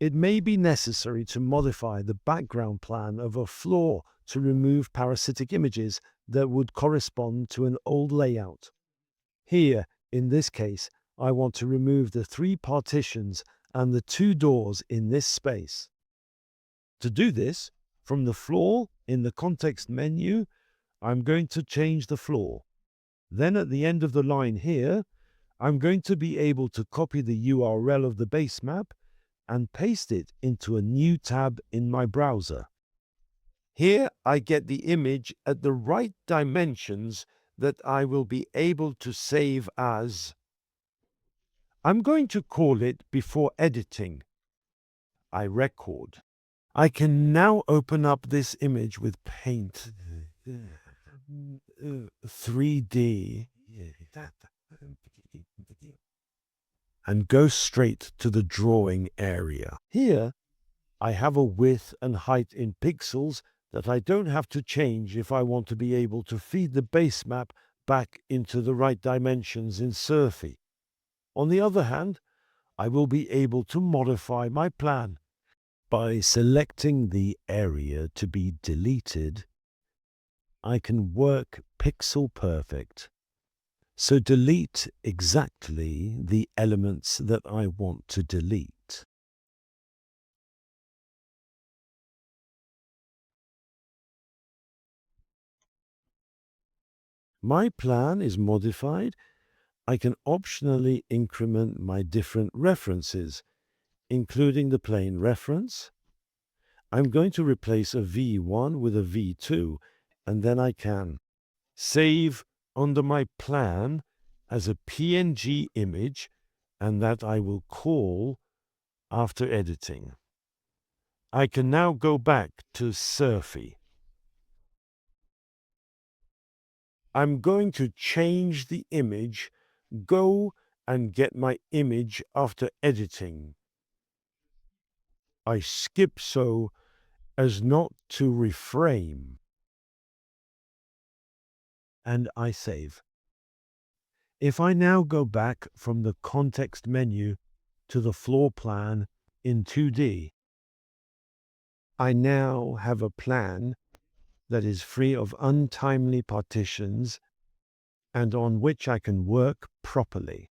It may be necessary to modify the background plan of a floor to remove parasitic images that would correspond to an old layout. Here, in this case, I want to remove the 3 partitions and the 2 doors in this space. To do this, from the floor in the context menu, I'm going to change the floor. Then at the end of the line here, I'm going to be able to copy the URL of the base map and paste it into a new tab in my browser. Here I get the image at the right dimensions that I will be able to save as. I'm going to call it before editing. I record. I can now open up this image with Paint3D and go straight to the drawing area. Here, I have a width and height in pixels that I don't have to change if I want to be able to feed the base map back into the right dimensions in Surfy. On the other hand, I will be able to modify my plan. By selecting the area to be deleted, I can work pixel perfect. So delete exactly the elements that I want to delete. My plan is modified. I can optionally increment my different references, including the plane reference. I'm going to replace a V1 with a V2, and then I can save under my plan as a PNG image, and that I will call after editing. I can now go back to Surfy. I'm going to change the image, go and get my image after editing. I skip so as not to reframe. And I save. If I now go back from the context menu to the floor plan in 2D, I now have a plan that is free of untimely partitions and on which I can work properly.